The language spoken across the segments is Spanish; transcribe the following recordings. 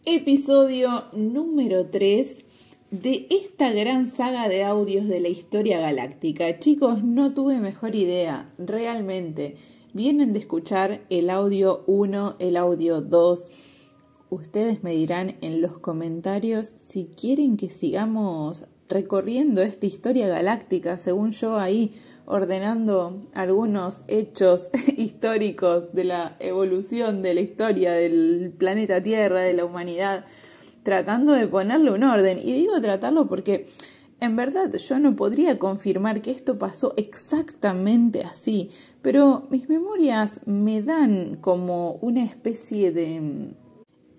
Episodio número 3 de esta gran saga de audios de la historia galáctica. Chicos, no tuve mejor idea, realmente. Vienen de escuchar el audio 1, el audio 2. Ustedes me dirán en los comentarios si quieren que sigamos recorriendo esta historia galáctica, según yo ahí ordenando algunos hechos históricos de la evolución de la historia del planeta Tierra, de la humanidad, tratando de ponerle un orden. Y digo tratarlo porque en verdad yo no podría confirmar que esto pasó exactamente así, pero mis memorias me dan como una especie de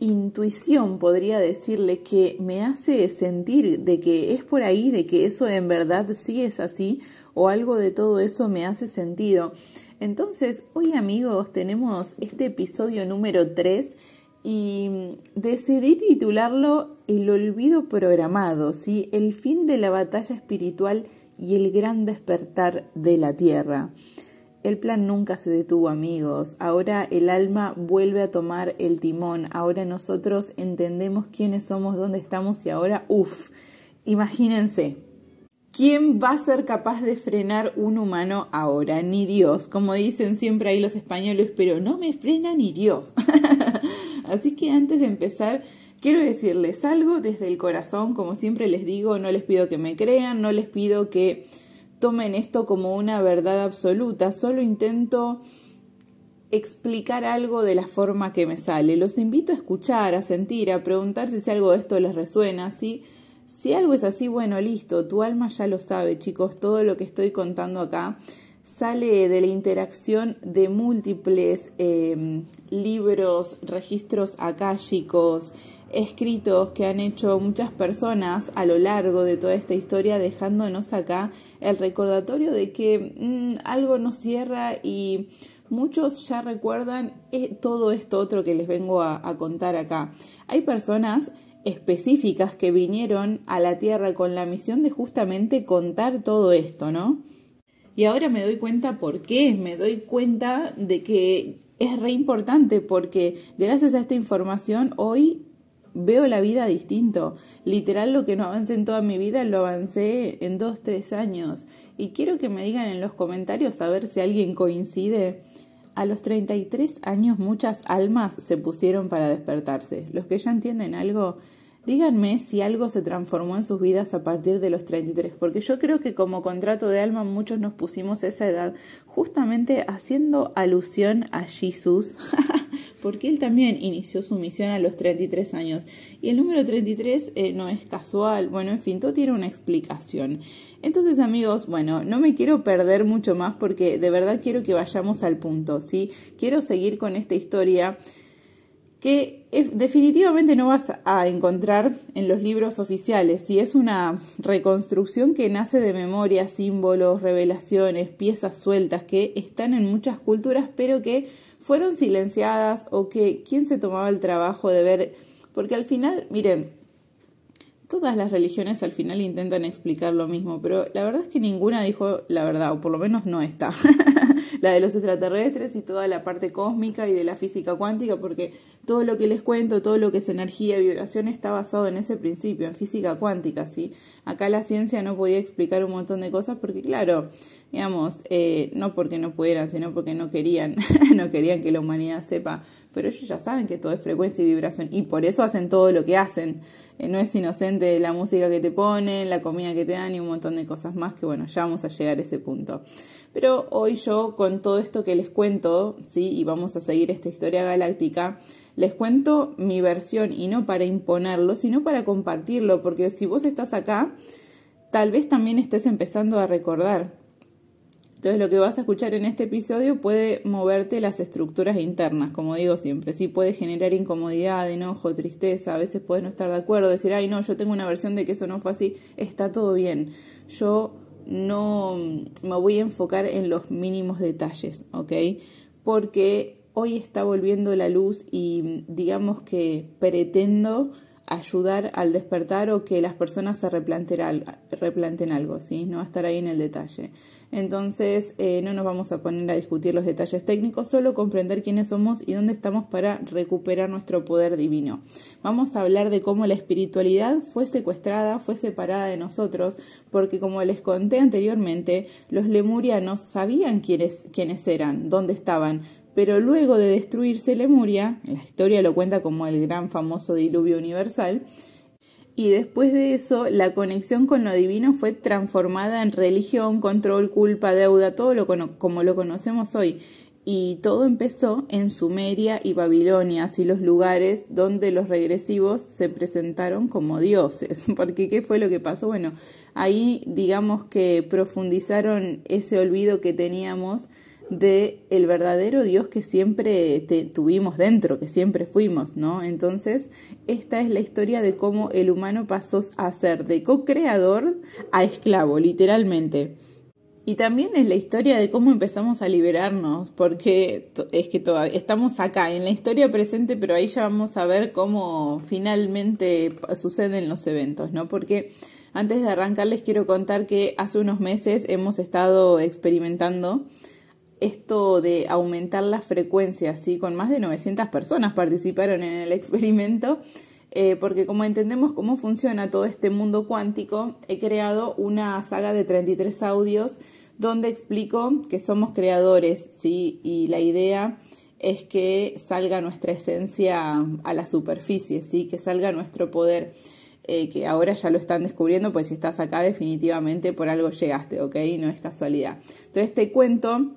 intuición, podría decirle, que me hace sentir de que es por ahí, de que eso en verdad sí es así, o algo de todo eso me hace sentido. Entonces, hoy amigos, tenemos este episodio número 3 y decidí titularlo El olvido programado, ¿sí? El fin de la batalla espiritual y el gran despertar de la Tierra. El plan nunca se detuvo, amigos. Ahora el alma vuelve a tomar el timón. Ahora nosotros entendemos quiénes somos, dónde estamos y ahora, imagínense. ¿Quién va a ser capaz de frenar un humano ahora? Ni Dios. Como dicen siempre ahí los españoles, pero no me frena ni Dios. Así que antes de empezar, quiero decirles algo desde el corazón. Como siempre les digo, no les pido que me crean, no les pido que tomen esto como una verdad absoluta, solo intento explicar algo de la forma que me sale. Los invito a escuchar, a sentir, a preguntar si algo de esto les resuena, ¿sí? Si algo es así, bueno, listo, tu alma ya lo sabe, chicos, todo lo que estoy contando acá sale de la interacción de múltiples libros, registros akáshicos, escritos que han hecho muchas personas a lo largo de toda esta historia, dejándonos acá el recordatorio de que algo nos cierra y muchos ya recuerdan todo esto otro que les vengo a contar acá. Hay personas específicas que vinieron a la Tierra con la misión de justamente contar todo esto, ¿no? Y ahora me doy cuenta por qué, me doy cuenta de que es re importante porque gracias a esta información hoy veo la vida distinto. Literal, lo que no avancé en toda mi vida lo avancé en 2-3 años. Y quiero que me digan en los comentarios a ver si alguien coincide. A los 33 años muchas almas se pusieron para despertarse. Los que ya entienden algo, díganme si algo se transformó en sus vidas a partir de los 33. Porque yo creo que como contrato de alma muchos nos pusimos esa edad justamente haciendo alusión a Jesús. Porque él también inició su misión a los 33 años. Y el número 33 no es casual. Bueno, en fin, todo tiene una explicación. Entonces, amigos, bueno, no me quiero perder mucho más porque de verdad quiero que vayamos al punto, ¿sí? Quiero seguir con esta historia que definitivamente no vas a encontrar en los libros oficiales, ¿sí? Es una reconstrucción que nace de memorias, símbolos, revelaciones, piezas sueltas que están en muchas culturas, pero que fueron silenciadas o que quién se tomaba el trabajo de ver, porque al final, miren, todas las religiones al final intentan explicar lo mismo, pero la verdad es que ninguna dijo la verdad, o por lo menos no está. La de los extraterrestres y toda la parte cósmica y de la física cuántica, porque todo lo que les cuento, todo lo que es energía y vibración está basado en ese principio, en física cuántica, ¿sí? Acá la ciencia no podía explicar un montón de cosas porque, claro, digamos, no porque no pudieran, sino porque no querían, no querían que la humanidad sepa. Pero ellos ya saben que todo es frecuencia y vibración y por eso hacen todo lo que hacen. No es inocente la música que te ponen, la comida que te dan y un montón de cosas más que, bueno, ya vamos a llegar a ese punto. Pero hoy yo, con todo esto que les cuento, ¿sí? Y vamos a seguir esta historia galáctica, les cuento mi versión y no para imponerlo, sino para compartirlo, porque si vos estás acá, tal vez también estés empezando a recordar. Entonces lo que vas a escuchar en este episodio puede moverte las estructuras internas, como digo siempre. Sí, puede generar incomodidad, enojo, tristeza, a veces puedes no estar de acuerdo, decir, ay no, yo tengo una versión de que eso no fue así, está todo bien. Yo no me voy a enfocar en los mínimos detalles, ¿ok? Porque hoy está volviendo la luz y digamos que pretendo ayudar al despertar o que las personas se replanteen algo, ¿sí? No va a estar ahí en el detalle. Entonces, no nos vamos a poner a discutir los detalles técnicos, solo comprender quiénes somos y dónde estamos para recuperar nuestro poder divino. Vamos a hablar de cómo la espiritualidad fue secuestrada, fue separada de nosotros, porque como les conté anteriormente, los lemurianos sabían quiénes eran, dónde estaban, pero luego de destruirse Lemuria, la historia lo cuenta como el gran famoso diluvio universal, y después de eso la conexión con lo divino fue transformada en religión, control, culpa, deuda, todo como lo conocemos hoy. Y todo empezó en Sumeria y Babilonia, así los lugares donde los regresivos se presentaron como dioses. Porque ¿qué fue lo que pasó? Bueno, ahí digamos que profundizaron ese olvido que teníamos de el verdadero Dios que siempre tuvimos dentro, que siempre fuimos, ¿no? Entonces, esta es la historia de cómo el humano pasó a ser de co-creador a esclavo, literalmente. Y también es la historia de cómo empezamos a liberarnos, porque es que estamos acá en la historia presente, pero ahí ya vamos a ver cómo finalmente suceden los eventos, ¿no? Porque antes de arrancar les quiero contar que hace unos meses hemos estado experimentando esto de aumentar la frecuencia, ¿sí? Con más de 900 personas participaron en el experimento, porque como entendemos cómo funciona todo este mundo cuántico, he creado una saga de 33 audios donde explico que somos creadores, ¿sí? Y la idea es que salga nuestra esencia a la superficie, ¿sí? Que salga nuestro poder, que ahora ya lo están descubriendo, pues si estás acá definitivamente por algo llegaste, ¿ok? No es casualidad. Entonces te cuento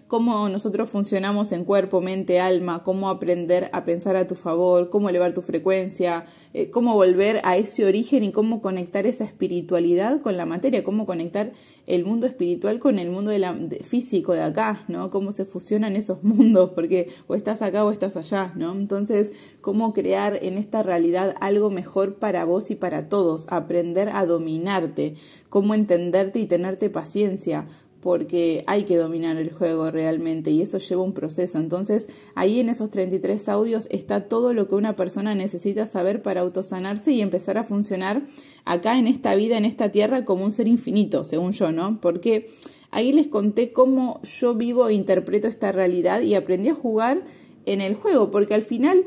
cómo nosotros funcionamos en cuerpo, mente, alma, cómo aprender a pensar a tu favor, cómo elevar tu frecuencia, cómo volver a ese origen y cómo conectar esa espiritualidad con la materia, cómo conectar el mundo espiritual con el mundo físico de acá, ¿no? Cómo se fusionan esos mundos, porque o estás acá o estás allá, ¿no? Entonces, cómo crear en esta realidad algo mejor para vos y para todos, aprender a dominarte, cómo entenderte y tenerte paciencia, porque hay que dominar el juego realmente y eso lleva un proceso. Entonces, ahí en esos 33 audios está todo lo que una persona necesita saber para autosanarse y empezar a funcionar acá en esta vida, en esta tierra, como un ser infinito, según yo, ¿no? Porque ahí les conté cómo yo vivo e interpreto esta realidad y aprendí a jugar en el juego, porque al final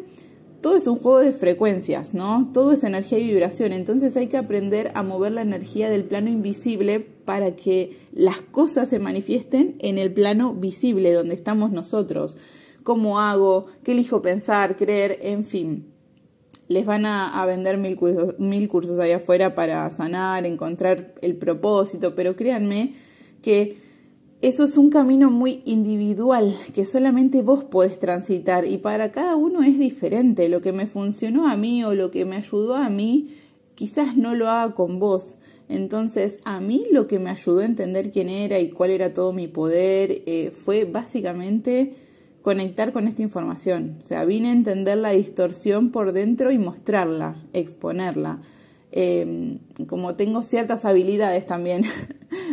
todo es un juego de frecuencias, ¿no? Todo es energía y vibración. Entonces hay que aprender a mover la energía del plano invisible para que las cosas se manifiesten en el plano visible, donde estamos nosotros. ¿Cómo hago? ¿Qué elijo pensar, creer? En fin, les van a vender mil cursos allá afuera para sanar, encontrar el propósito, pero créanme que eso es un camino muy individual que solamente vos podés transitar y para cada uno es diferente. Lo que me funcionó a mí o lo que me ayudó a mí quizás no lo haga con vos. Entonces a mí lo que me ayudó a entender quién era y cuál era todo mi poder fue básicamente conectar con esta información. O sea, vine a entender la distorsión por dentro y mostrarla, exponerla. Como tengo ciertas habilidades también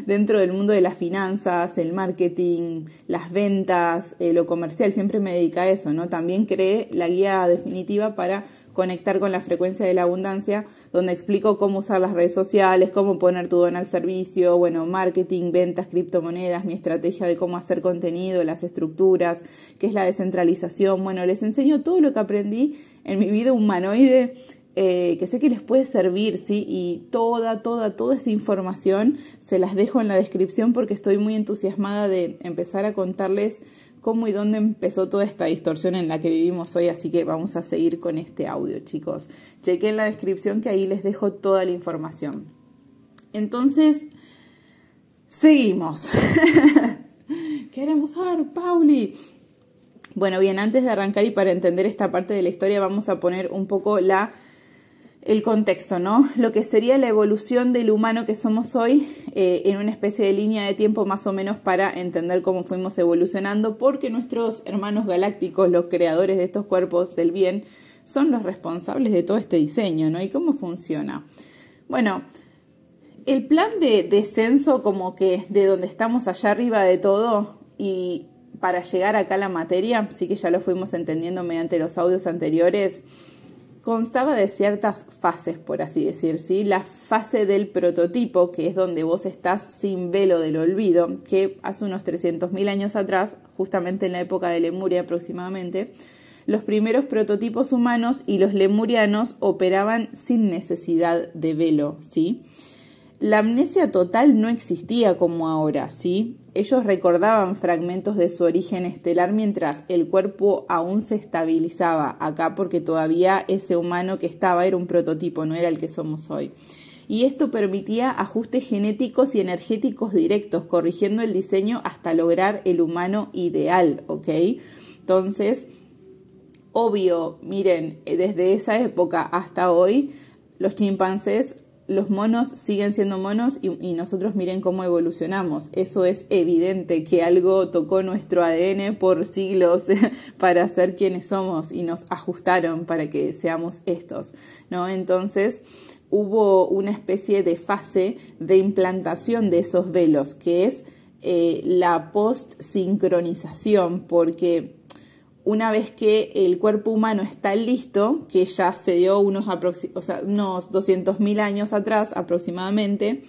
dentro del mundo de las finanzas, el marketing, las ventas, lo comercial, siempre me dediqué a eso, ¿no? También creé la guía definitiva para conectar con la frecuencia de la abundancia, donde explico cómo usar las redes sociales, cómo poner tu don al servicio, bueno, marketing, ventas, criptomonedas, mi estrategia de cómo hacer contenido, las estructuras, qué es la descentralización. Bueno, les enseño todo lo que aprendí en mi vida humanoide, que sé que les puede servir, ¿sí? Y toda esa información se las dejo en la descripción porque estoy muy entusiasmada de empezar a contarles cómo y dónde empezó toda esta distorsión en la que vivimos hoy, así que vamos a seguir con este audio, chicos. Chequen la descripción que ahí les dejo toda la información. Entonces, seguimos. Queremos saber, Pauli. Bueno, bien, antes de arrancar y para entender esta parte de la historia vamos a poner un poco el contexto, ¿no? Lo que sería la evolución del humano que somos hoy en una especie de línea de tiempo más o menos para entender cómo fuimos evolucionando, porque nuestros hermanos galácticos, los creadores de estos cuerpos del bien, son los responsables de todo este diseño, ¿no? ¿Y cómo funciona? Bueno, el plan de descenso como que de donde estamos allá arriba de todo y para llegar acá a la materia, sí que ya lo fuimos entendiendo mediante los audios anteriores. constaba de ciertas fases, por así decir, ¿sí? La fase del prototipo, que es donde vos estás sin velo del olvido, que hace unos 300.000 años atrás, justamente en la época de Lemuria aproximadamente, los primeros prototipos humanos y los lemurianos operaban sin necesidad de velo, ¿sí? La amnesia total no existía como ahora, ¿sí? Ellos recordaban fragmentos de su origen estelar mientras el cuerpo aún se estabilizaba acá, porque todavía ese humano que estaba era un prototipo, no era el que somos hoy. Y esto permitía ajustes genéticos y energéticos directos, corrigiendo el diseño hasta lograr el humano ideal, ¿ok? Entonces, obvio, miren, desde esa época hasta hoy, los chimpancés, los monos siguen siendo monos y nosotros miren cómo evolucionamos. Eso es evidente, que algo tocó nuestro ADN por siglos para ser quienes somos y nos ajustaron para que seamos estos, ¿no? Entonces hubo una especie de fase de implantación de esos velos, que es la post-sincronización, porque una vez que el cuerpo humano está listo, que ya se dio unos 200.000 años atrás aproximadamente,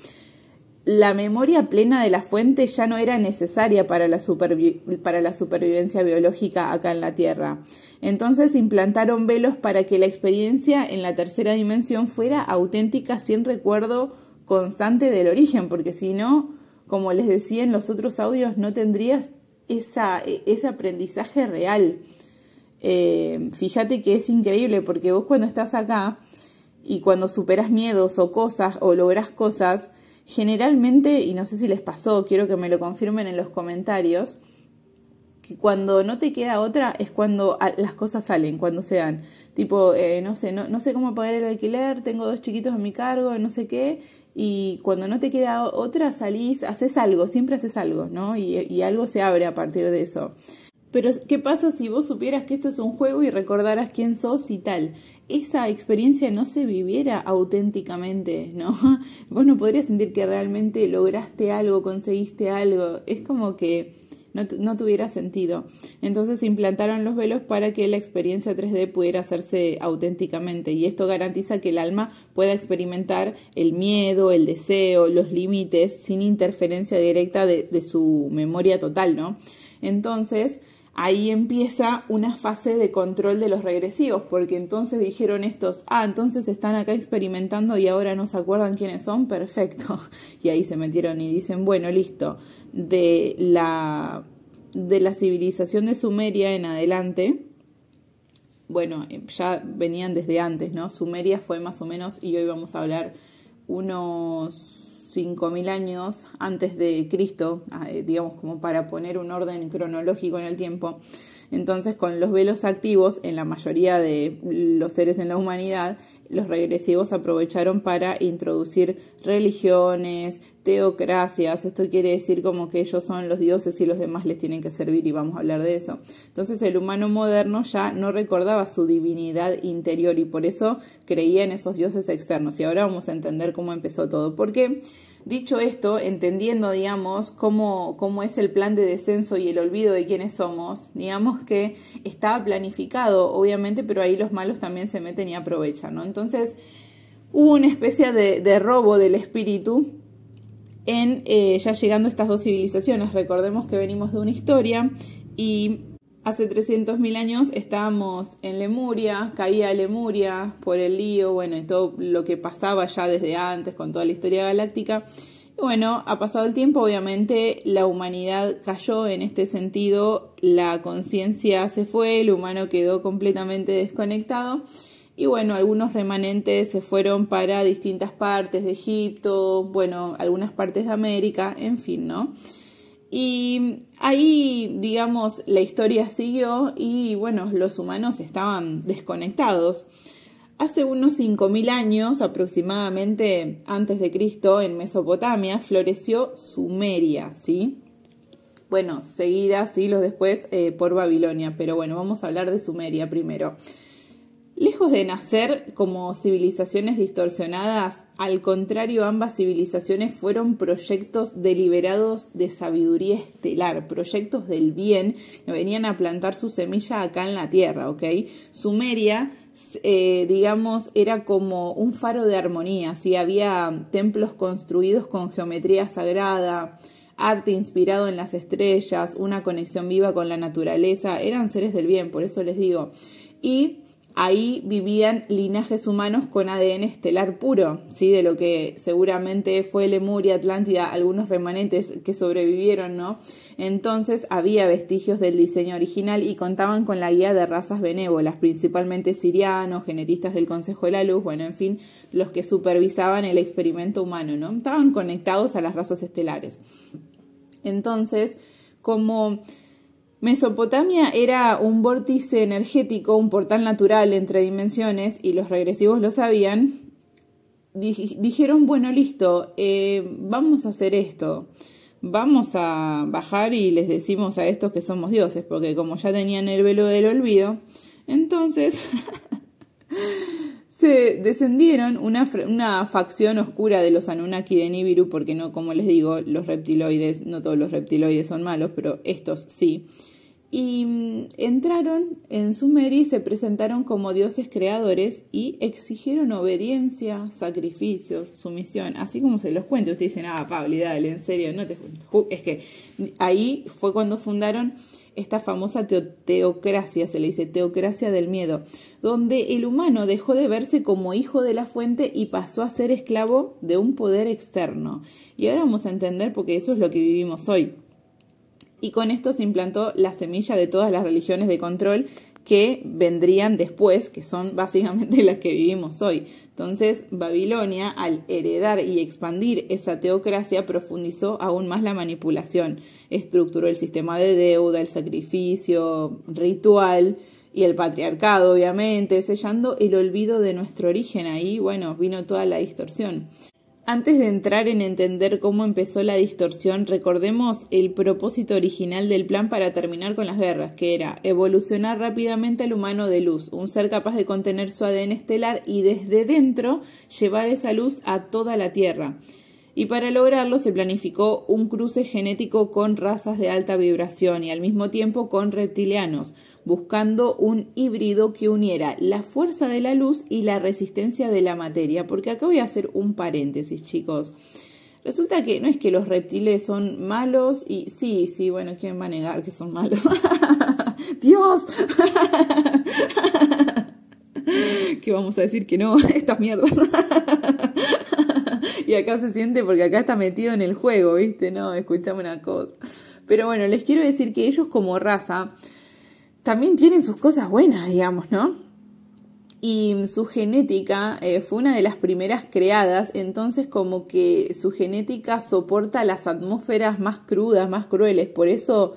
la memoria plena de la fuente ya no era necesaria para la supervivencia biológica acá en la Tierra. Entonces implantaron velos para que la experiencia en la tercera dimensión fuera auténtica sin recuerdo constante del origen, porque si no, como les decía en los otros audios, no tendrías ese aprendizaje real. Fíjate que es increíble, porque vos cuando estás acá y cuando superas miedos o cosas o logras cosas, generalmente, y no sé si les pasó, quiero que me lo confirmen en los comentarios, que cuando no te queda otra es cuando las cosas salen, cuando se dan. Tipo, no sé cómo pagar el alquiler, tengo 2 chiquitos a mi cargo, no sé qué, y cuando no te queda otra salís, haces algo, siempre haces algo, ¿no? Y algo se abre a partir de eso. Pero, ¿qué pasa si vos supieras que esto es un juego y recordaras quién sos y tal? Esa experiencia no se viviera auténticamente, ¿no? Vos no podrías sentir que realmente lograste algo, conseguiste algo. Es como que no tuviera sentido. Entonces implantaron los velos para que la experiencia 3D pudiera hacerse auténticamente, y esto garantiza que el alma pueda experimentar el miedo, el deseo, los límites sin interferencia directa de su memoria total, ¿no? Entonces ahí empieza una fase de control de los regresivos, porque entonces dijeron estos, entonces están acá experimentando y ahora no se acuerdan quiénes son, perfecto. Y ahí se metieron y dicen, bueno, listo, de la civilización de Sumeria en adelante, bueno, ya venían desde antes, ¿no? Sumeria fue más o menos, y hoy vamos a hablar unos 5.000 años antes de Cristo, digamos, como para poner un orden cronológico en el tiempo. Entonces, con los velos activos en la mayoría de los seres en la humanidad, los regresivos aprovecharon para introducir religiones, teocracias. Esto quiere decir como que ellos son los dioses y los demás les tienen que servir, y vamos a hablar de eso. Entonces el humano moderno ya no recordaba su divinidad interior y por eso creía en esos dioses externos. Y ahora vamos a entender cómo empezó todo. Porque, dicho esto, entendiendo, digamos, cómo es el plan de descenso y el olvido de quiénes somos, digamos que estaba planificado, obviamente, pero ahí los malos también se meten y aprovechan, ¿no? Entonces, hubo una especie de robo del espíritu en ya llegando a estas dos civilizaciones. Recordemos que venimos de una historia y hace 300.000 años estábamos en Lemuria, caía Lemuria por el lío, bueno, y todo lo que pasaba ya desde antes con toda la historia galáctica. Y bueno, ha pasado el tiempo, obviamente la humanidad cayó en este sentido, la conciencia se fue, el humano quedó completamente desconectado. Y bueno, algunos remanentes se fueron para distintas partes de Egipto, bueno, algunas partes de América, en fin, ¿no? Y ahí, digamos, la historia siguió y bueno, los humanos estaban desconectados. Hace unos 5.000 años, aproximadamente antes de Cristo, en Mesopotamia, floreció Sumeria, ¿sí? Bueno, seguida, siglos después, por Babilonia, pero bueno, vamos a hablar de Sumeria primero. Lejos de nacer como civilizaciones distorsionadas, al contrario, ambas civilizaciones fueron proyectos deliberados de sabiduría estelar, proyectos del bien que venían a plantar su semilla acá en la Tierra, ¿ok? Sumeria digamos, era como un faro de armonía, ¿sí? Había templos construidos con geometría sagrada, arte inspirado en las estrellas, una conexión viva con la naturaleza, eran seres del bien, por eso les digo. Y ahí vivían linajes humanos con ADN estelar puro, ¿sí? De lo que seguramente fue Lemuria, Atlántida, algunos remanentes que sobrevivieron, ¿no? Entonces había vestigios del diseño original y contaban con la guía de razas benévolas, principalmente sirianos, genetistas del Consejo de la Luz, bueno, en fin, los que supervisaban el experimento humano, ¿no? Estaban conectados a las razas estelares. Entonces, como Mesopotamia era un vórtice energético, un portal natural entre dimensiones, y los regresivos lo sabían, dijeron, bueno, listo, vamos a hacer esto. Vamos a bajar y les decimos a estos que somos dioses, porque como ya tenían el velo del olvido, entonces se descendieron una facción oscura de los Anunnaki de Nibiru, porque no, como les digo, los reptiloides, no todos los reptiloides son malos, pero estos sí. Y entraron en Sumeria y se presentaron como dioses creadores y exigieron obediencia, sacrificios, sumisión, así como se los cuento. Ustedes dicen, Pablo, dale, en serio, no te... Es que ahí fue cuando fundaron esta famosa teocracia, se le dice teocracia del miedo, donde el humano dejó de verse como hijo de la fuente y pasó a ser esclavo de un poder externo. Y ahora vamos a entender porque eso es lo que vivimos hoy. Y con esto se implantó la semilla de todas las religiones de control que vendrían después, que son básicamente las que vivimos hoy. Entonces, Babilonia, al heredar y expandir esa teocracia, profundizó aún más la manipulación. Estructuró el sistema de deuda, el sacrificio ritual y el patriarcado, obviamente, sellando el olvido de nuestro origen. Ahí, bueno, vino toda la distorsión. Antes de entrar en entender cómo empezó la distorsión, recordemos el propósito original del plan para terminar con las guerras, que era evolucionar rápidamente al humano de luz, un ser capaz de contener su ADN estelar y desde dentro llevar esa luz a toda la Tierra. Y para lograrlo se planificó un cruce genético con razas de alta vibración y al mismo tiempo con reptilianos, buscando un híbrido que uniera la fuerza de la luz y la resistencia de la materia. Porque acá voy a hacer un paréntesis, chicos. Resulta que no es que los reptiles son malos y sí, bueno, ¿quién va a negar que son malos? ¡Dios! ¿Qué vamos a decir que no? Estas mierdas. Y acá se siente porque acá está metido en el juego, ¿viste? No, escuchame una cosa. Pero bueno, les quiero decir que ellos como raza también tienen sus cosas buenas, digamos, ¿no? Y su genética fue una de las primeras creadas, entonces como que su genética soporta las atmósferas más crudas, más crueles, por eso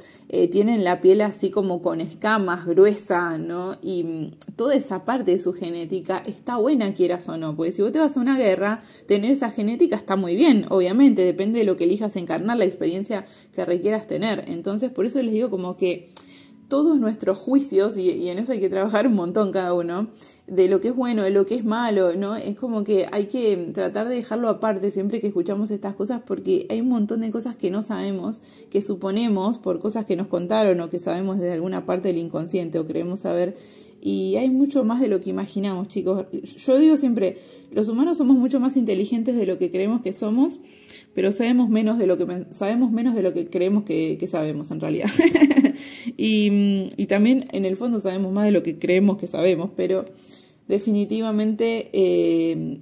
tienen la piel así como con escamas, gruesa, ¿no? Y toda esa parte de su genética está buena, quieras o no, porque si vos te vas a una guerra, tener esa genética está muy bien, obviamente, depende de lo que elijas encarnar, la experiencia que requieras tener. Entonces por eso les digo como que todos nuestros juicios, y en eso hay que trabajar un montón cada uno, de lo que es bueno, de lo que es malo, ¿no? Es como que hay que tratar de dejarlo aparte siempre que escuchamos estas cosas, porque hay un montón de cosas que no sabemos, que suponemos por cosas que nos contaron o que sabemos desde alguna parte del inconsciente o creemos saber, y hay mucho más de lo que imaginamos, chicos. Yo digo siempre, los humanos somos mucho más inteligentes de lo que creemos que somos, pero sabemos menos de lo que creemos que sabemos en realidad. Y también en el fondo sabemos más de lo que creemos que sabemos, pero definitivamente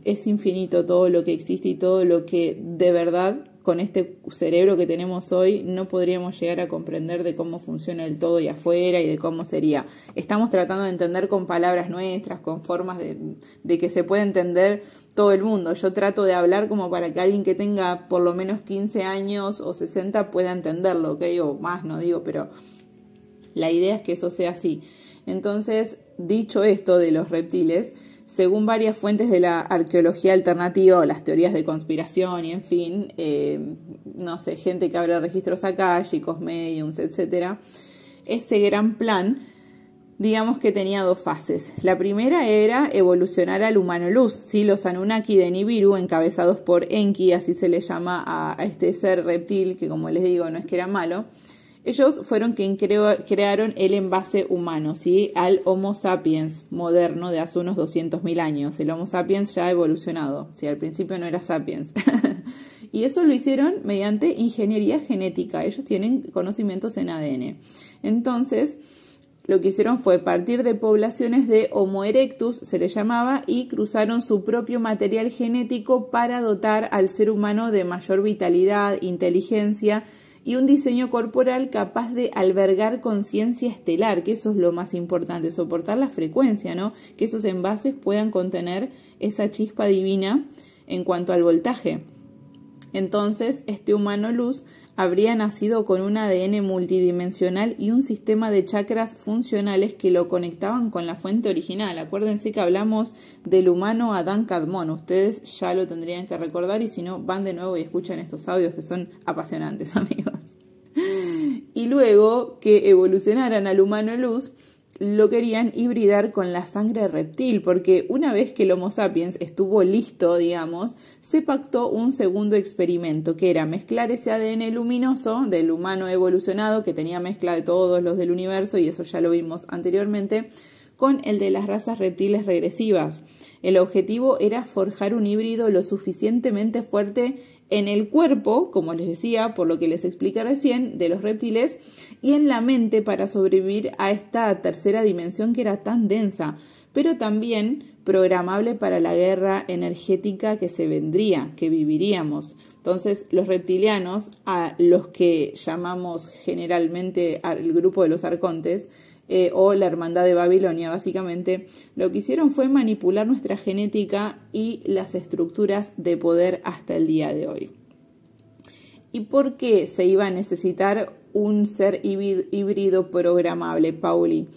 es infinito todo lo que existe y todo lo que de verdad con este cerebro que tenemos hoy no podríamos llegar a comprender de cómo funciona el todo y afuera y de cómo sería. Estamos tratando de entender con palabras nuestras, con formas de que se pueda entender todo el mundo. Yo trato de hablar como para que alguien que tenga por lo menos 15 años o 60 pueda entenderlo, ¿ok? O más, no digo, pero la idea es que eso sea así. Entonces, dicho esto de los reptiles, según varias fuentes de la arqueología alternativa o las teorías de conspiración y en fin, no sé, gente que abre registros akáshicos, mediums, etc., ese gran plan, digamos que tenía dos fases. La primera era evolucionar al humano luz, ¿sí? Los Anunnaki de Nibiru, encabezados por Enki, así se le llama a este ser reptil, que como les digo no es que era malo, Ellos fueron quienes crearon el envase humano, ¿sí? Al Homo sapiens moderno de hace unos 200.000 años. El Homo sapiens ya ha evolucionado, ¿sí? Al principio no era sapiens. Y eso lo hicieron mediante ingeniería genética. Ellos tienen conocimientos en ADN. Entonces, lo que hicieron fue partir de poblaciones de Homo erectus, se le llamaba, y cruzaron su propio material genético para dotar al ser humano de mayor vitalidad, inteligencia y un diseño corporal capaz de albergar conciencia estelar, que eso es lo más importante, soportar la frecuencia, ¿no? Que esos envases puedan contener esa chispa divina en cuanto al voltaje. Entonces, este humano luz habría nacido con un ADN multidimensional y un sistema de chakras funcionales que lo conectaban con la fuente original. Acuérdense que hablamos del humano Adán Kadmon. Ustedes ya lo tendrían que recordar y si no, van de nuevo y escuchan estos audios que son apasionantes, amigos. Y luego que evolucionaran al humano luz, lo querían hibridar con la sangre reptil, porque una vez que el Homo sapiens estuvo listo, digamos, se pactó un segundo experimento, que era mezclar ese ADN luminoso del humano evolucionado, que tenía mezcla de todos los del universo, y eso ya lo vimos anteriormente, con el de las razas reptiles regresivas. El objetivo era forjar un híbrido lo suficientemente fuerte en el cuerpo, como les decía, por lo que les expliqué recién, de los reptiles, y en la mente para sobrevivir a esta tercera dimensión que era tan densa, pero también programable para la guerra energética que se vendría, que viviríamos. Entonces, los reptilianos, a los que llamamos generalmente al grupo de los arcontes, o la hermandad de Babilonia, básicamente, lo que hicieron fue manipular nuestra genética y las estructuras de poder hasta el día de hoy. ¿Y por qué se iba a necesitar un ser híbrido programable, Pauli?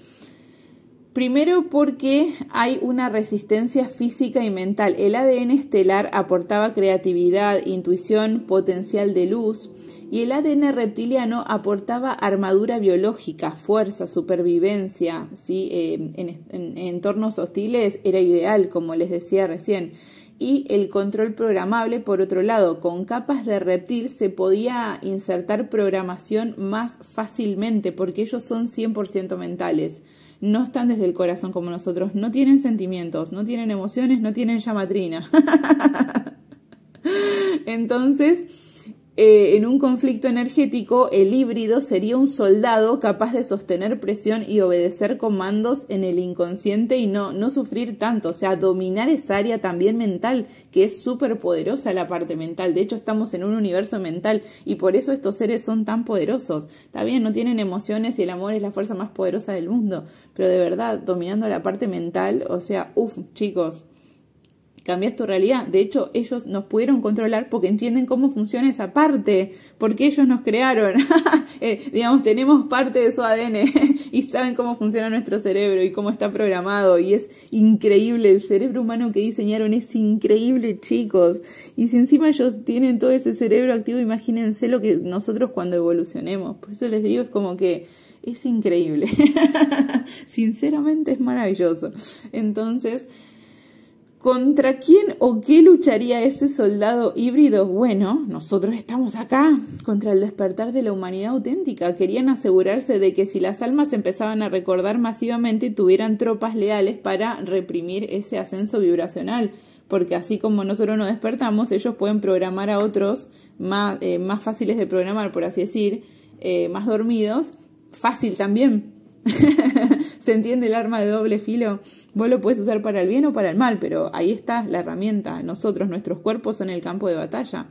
Primero porque hay una resistencia física y mental. El ADN estelar aportaba creatividad, intuición, potencial de luz, y el ADN reptiliano aportaba armadura biológica, fuerza, supervivencia, ¿sí? En entornos hostiles era ideal, como les decía recién. Y el control programable, por otro lado, con capas de reptil se podía insertar programación más fácilmente porque ellos son 100% mentales. No están desde el corazón como nosotros, no tienen sentimientos, no tienen emociones, no tienen llamatrina. Entonces, en un conflicto energético, el híbrido sería un soldado capaz de sostener presión y obedecer comandos en el inconsciente y no sufrir tanto, o sea, dominar esa área también mental, que es súper poderosa la parte mental. De hecho, estamos en un universo mental y por eso estos seres son tan poderosos. Está bien, no tienen emociones y el amor es la fuerza más poderosa del mundo, pero de verdad, dominando la parte mental, o sea, chicos, cambias tu realidad. De hecho, ellos nos pudieron controlar porque entienden cómo funciona esa parte, porque ellos nos crearon. Digamos, tenemos parte de su ADN y saben cómo funciona nuestro cerebro y cómo está programado. Y es increíble, el cerebro humano que diseñaron es increíble, chicos. Y si encima ellos tienen todo ese cerebro activo, imagínense lo que nosotros cuando evolucionemos. Por eso les digo, es como que es increíble. Sinceramente es maravilloso. Entonces, ¿contra quién o qué lucharía ese soldado híbrido? Bueno, nosotros estamos acá, contra el despertar de la humanidad auténtica. Querían asegurarse de que si las almas empezaban a recordar masivamente, tuvieran tropas leales para reprimir ese ascenso vibracional. Porque así como nosotros nos despertamos, ellos pueden programar a otros más fáciles de programar, por así decir, más dormidos, fácil también. ¿Se entiende el arma de doble filo? Vos lo puedes usar para el bien o para el mal, pero ahí está la herramienta. Nosotros, nuestros cuerpos son el campo de batalla.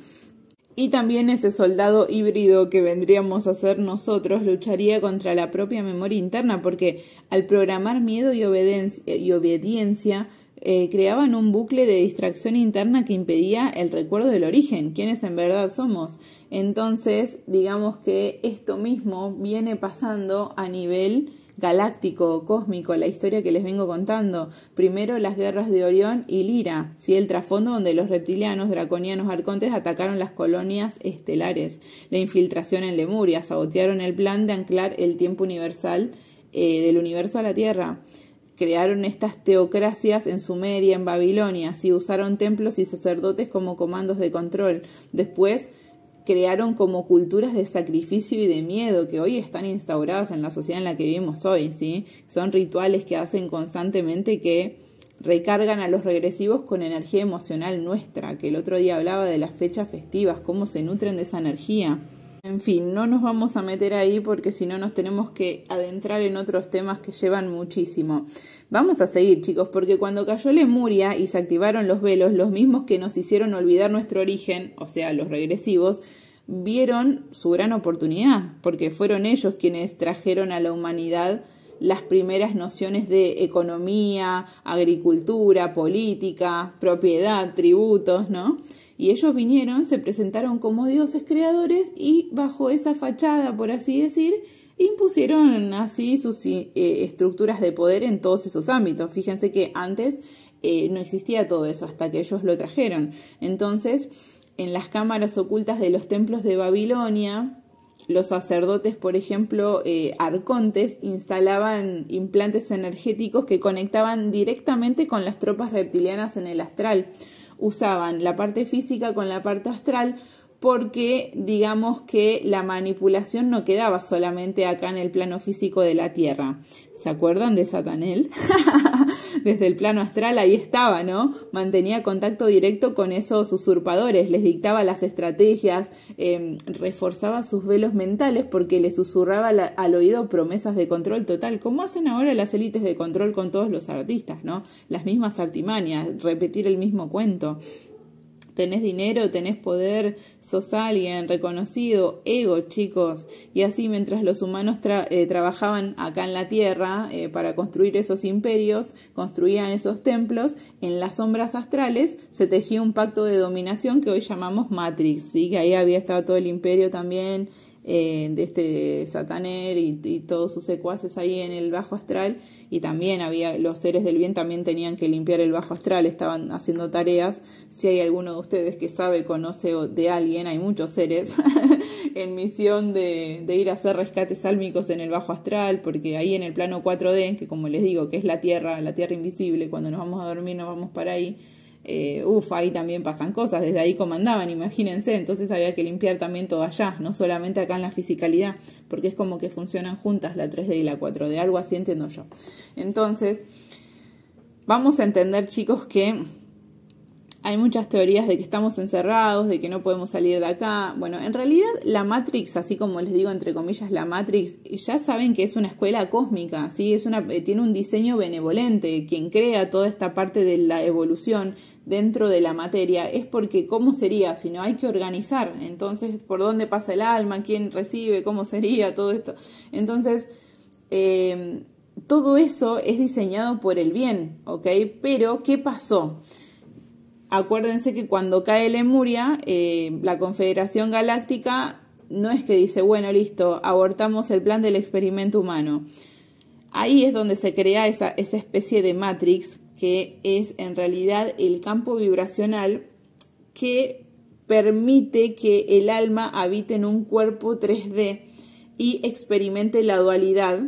Y también ese soldado híbrido que vendríamos a ser nosotros lucharía contra la propia memoria interna, porque al programar miedo y obediencia creaban un bucle de distracción interna que impedía el recuerdo del origen, quiénes en verdad somos. Entonces, digamos que esto mismo viene pasando a nivel galáctico, cósmico, la historia que les vengo contando. Primero las guerras de Orión y Lira, ¿sí? El trasfondo donde los reptilianos, draconianos, arcontes atacaron las colonias estelares, la infiltración en Lemuria, sabotearon el plan de anclar el tiempo universal del universo a la Tierra. Crearon estas teocracias en Sumeria, en Babilonia, ¿sí? Usaron templos y sacerdotes como comandos de control. Después crearon como culturas de sacrificio y de miedo que hoy están instauradas en la sociedad en la que vivimos hoy, ¿sí? Son rituales que hacen constantemente que recargan a los regresivos con energía emocional nuestra, que el otro día hablaba de las fechas festivas, cómo se nutren de esa energía. En fin, no nos vamos a meter ahí porque si no nos tenemos que adentrar en otros temas que llevan muchísimo. Vamos a seguir, chicos, porque cuando cayó Lemuria y se activaron los velos, los mismos que nos hicieron olvidar nuestro origen, o sea, los regresivos, vieron su gran oportunidad, porque fueron ellos quienes trajeron a la humanidad las primeras nociones de economía, agricultura, política, propiedad, tributos, ¿no? Y ellos vinieron, se presentaron como dioses creadores y bajo esa fachada, por así decir, impusieron así sus estructuras de poder en todos esos ámbitos. Fíjense que antes no existía todo eso hasta que ellos lo trajeron. Entonces, en las cámaras ocultas de los templos de Babilonia, los sacerdotes, por ejemplo, arcontes, instalaban implantes energéticos que conectaban directamente con las tropas reptilianas en el astral. Usaban la parte física con la parte astral porque digamos que la manipulación no quedaba solamente acá en el plano físico de la Tierra. ¿Se acuerdan de Satanel? Desde el plano astral ahí estaba, ¿no? Mantenía contacto directo con esos usurpadores, les dictaba las estrategias, reforzaba sus velos mentales porque les susurraba al oído promesas de control total, como hacen ahora las élites de control con todos los artistas, ¿no? Las mismas artimañas, repetir el mismo cuento. Tenés dinero, tenés poder, sos alguien reconocido, ego, chicos. Y así mientras los humanos trabajaban acá en la Tierra para construir esos imperios, construían esos templos, en las sombras astrales se tejía un pacto de dominación que hoy llamamos Matrix, ¿sí? Que ahí había estado todo el imperio también de este Satanel y todos sus secuaces ahí en el bajo astral, y también había los seres del bien también tenían que limpiar el bajo astral, estaban haciendo tareas. Si hay alguno de ustedes que sabe, conoce de alguien, hay muchos seres en misión de ir a hacer rescates sálmicos en el bajo astral, porque ahí en el plano 4D, que como les digo que es la tierra invisible, cuando nos vamos a dormir nos vamos para ahí. Ahí también pasan cosas, desde ahí comandaban, imagínense, entonces había que limpiar también todo allá, no solamente acá en la fisicalidad, porque es como que funcionan juntas la 3D y la 4D, algo así entiendo yo. Entonces, vamos a entender, chicos, que hay muchas teorías de que estamos encerrados, de que no podemos salir de acá. Bueno, en realidad la Matrix, así como les digo entre comillas la Matrix, ya saben que es una escuela cósmica, ¿sí? Tiene un diseño benevolente. Quien crea toda esta parte de la evolución dentro de la materia es porque ¿cómo sería? Si no hay que organizar. Entonces, ¿por dónde pasa el alma? ¿Quién recibe? ¿Cómo sería todo esto? Entonces, todo eso es diseñado por el bien, ¿ok? Pero, ¿qué pasó? Acuérdense que cuando cae Lemuria, la Confederación Galáctica no es que dice, bueno, listo, abortamos el plan del experimento humano. Ahí es donde se crea esa especie de Matrix, que es en realidad el campo vibracional que permite que el alma habite en un cuerpo 3D y experimente la dualidad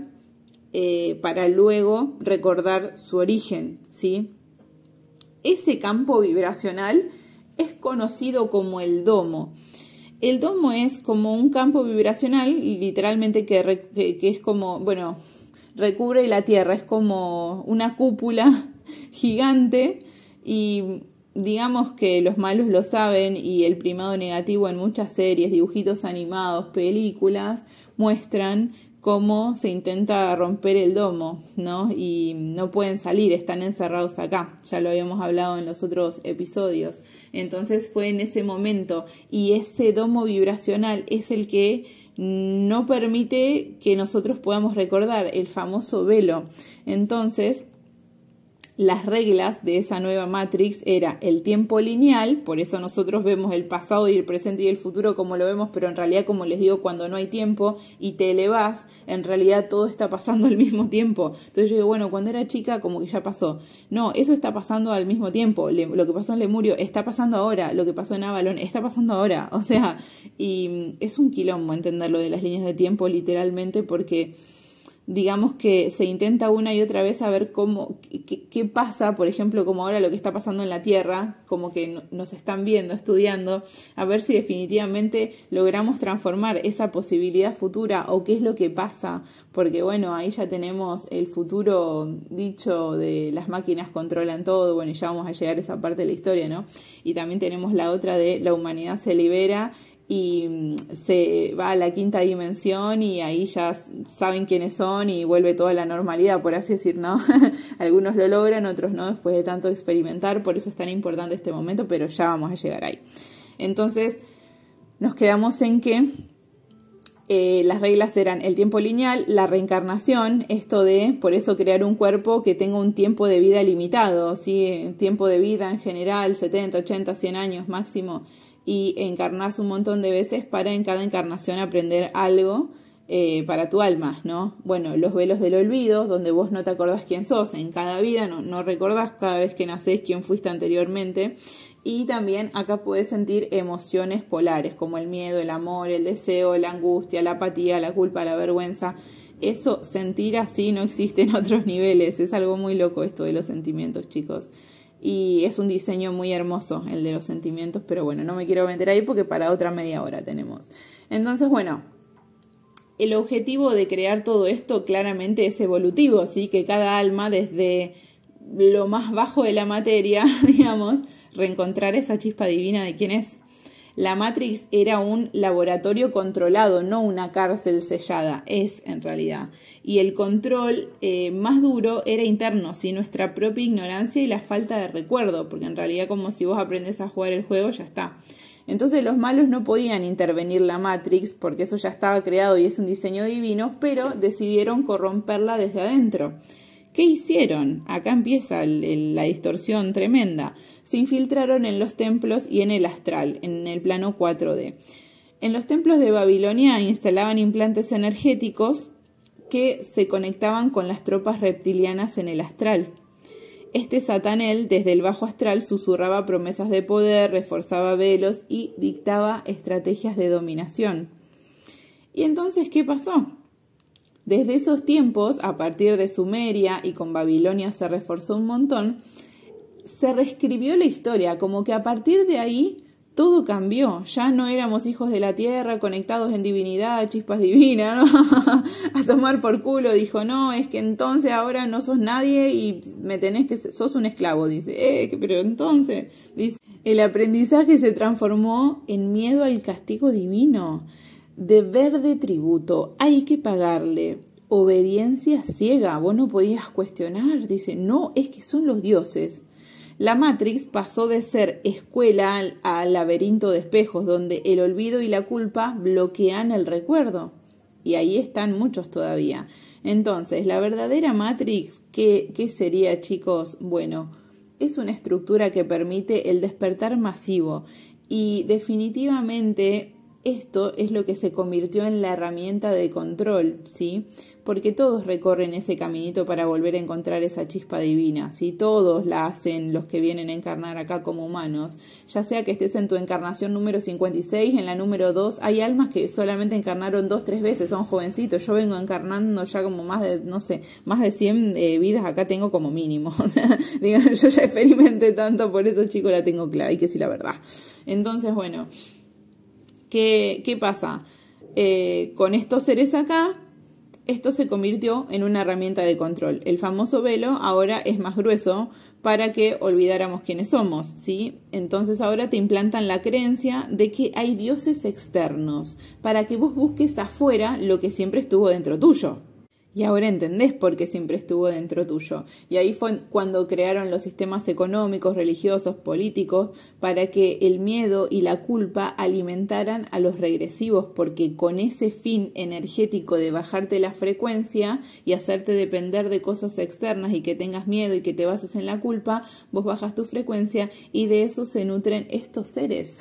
para luego recordar su origen, ¿sí? Ese campo vibracional es conocido como el domo. El domo es como un campo vibracional, literalmente que es como, bueno, recubre la Tierra, es como una cúpula gigante y digamos que los malos lo saben y el primado negativo en muchas series, dibujitos animados, películas, muestran cómo se intenta romper el domo, ¿no? Y no pueden salir, están encerrados acá. Ya lo habíamos hablado en los otros episodios. Entonces fue en ese momento y ese domo vibracional es el que no permite que nosotros podamos recordar, el famoso velo. Entonces, las reglas de esa nueva Matrix era el tiempo lineal, por eso nosotros vemos el pasado y el presente y el futuro como lo vemos, pero en realidad, como les digo, cuando no hay tiempo y te elevás, en realidad todo está pasando al mismo tiempo. Entonces yo digo, bueno, cuando era chica como que ya pasó. No, eso está pasando al mismo tiempo. Lo que pasó en Lemurio está pasando ahora, lo que pasó en Avalon está pasando ahora. O sea, y es un quilombo entender lo de las líneas de tiempo literalmente porque digamos que se intenta una y otra vez a ver qué pasa, por ejemplo, como ahora lo que está pasando en la Tierra, como que nos están viendo, estudiando, a ver si definitivamente logramos transformar esa posibilidad futura o qué es lo que pasa, porque bueno, ahí ya tenemos el futuro dicho de las máquinas controlan todo, bueno, y ya vamos a llegar a esa parte de la historia, ¿no? Y también tenemos la otra de la humanidad se libera y se va a la quinta dimensión y ahí ya saben quiénes son y vuelve toda la normalidad, por así decir, ¿no? Algunos lo logran, otros no, después de tanto experimentar, por eso es tan importante este momento, pero ya vamos a llegar ahí. Entonces, nos quedamos en que las reglas eran el tiempo lineal, la reencarnación, esto de, por eso, crear un cuerpo que tenga un tiempo de vida limitado, ¿sí? Tiempo de vida en general, 70, 80, 100 años máximo, y encarnás un montón de veces para en cada encarnación aprender algo para tu alma, ¿no? Bueno, los velos del olvido, donde vos no te acordás quién sos en cada vida, no recordás cada vez que nacés quién fuiste anteriormente, y también acá podés sentir emociones polares, como el miedo, el amor, el deseo, la angustia, la apatía, la culpa, la vergüenza. Eso, sentir así, no existe en otros niveles, es algo muy loco esto de los sentimientos, chicos. Y es un diseño muy hermoso el de los sentimientos, pero bueno, no me quiero meter ahí porque para otra media hora tenemos. Entonces, bueno, el objetivo de crear todo esto claramente es evolutivo, ¿sí? Que cada alma, desde lo más bajo de la materia, digamos, reencontrar esa chispa divina de quién es. La Matrix era un laboratorio controlado, no una cárcel sellada, es en realidad. Y el control más duro era interno, ¿sí? Nuestra propia ignorancia y la falta de recuerdo, porque en realidad como si vos aprendes a jugar el juego, ya está. Entonces los malos no podían intervenir la Matrix, porque eso ya estaba creado y es un diseño divino, pero decidieron corromperla desde adentro. ¿Qué hicieron? Acá empieza la distorsión tremenda. Se infiltraron en los templos y en el astral, en el plano 4D. En los templos de Babilonia instalaban implantes energéticos que se conectaban con las tropas reptilianas en el astral. Este Satanel, desde el bajo astral, susurraba promesas de poder, reforzaba velos y dictaba estrategias de dominación. ¿Y entonces qué pasó? Desde esos tiempos, a partir de Sumeria y con Babilonia se reforzó un montón, se reescribió la historia, como que a partir de ahí todo cambió. Ya no éramos hijos de la tierra, conectados en divinidad, chispas divinas, ¿no? A tomar por culo, dijo, no, es que entonces ahora no sos nadie y me tenés que... sos un esclavo, dice, pero entonces, dice, el aprendizaje se transformó en miedo al castigo divino. Deber de tributo, hay que pagarle. Obediencia ciega, vos no podías cuestionar. Dice, no, es que son los dioses. La Matrix pasó de ser escuela al laberinto de espejos, donde el olvido y la culpa bloquean el recuerdo. Y ahí están muchos todavía. Entonces, la verdadera Matrix, ¿qué sería, chicos? Bueno, es una estructura que permite el despertar masivo. Y definitivamente esto es lo que se convirtió en la herramienta de control, ¿sí? Porque todos recorren ese caminito para volver a encontrar esa chispa divina, ¿sí? Todos la hacen los que vienen a encarnar acá como humanos. Ya sea que estés en tu encarnación número 56, en la número 2, hay almas que solamente encarnaron 2, 3 veces, son jovencitos. Yo vengo encarnando ya como más de 100 vidas acá tengo como mínimo. O sea, digo, yo ya experimenté tanto, por eso, chicos, la tengo clara, hay que decir la verdad. Entonces, bueno, ¿qué pasa? Con estos seres acá, esto se convirtió en una herramienta de control. El famoso velo ahora es más grueso para que olvidáramos quiénes somos, ¿sí? Entonces ahora te implantan la creencia de que hay dioses externos, para que vos busques afuera lo que siempre estuvo dentro tuyo. Y ahora entendés por qué siempre estuvo dentro tuyo. Y ahí fue cuando crearon los sistemas económicos, religiosos, políticos, para que el miedo y la culpa alimentaran a los regresivos, porque con ese fin energético de bajarte la frecuencia y hacerte depender de cosas externas y que tengas miedo y que te bases en la culpa, vos bajas tu frecuencia y de eso se nutren estos seres.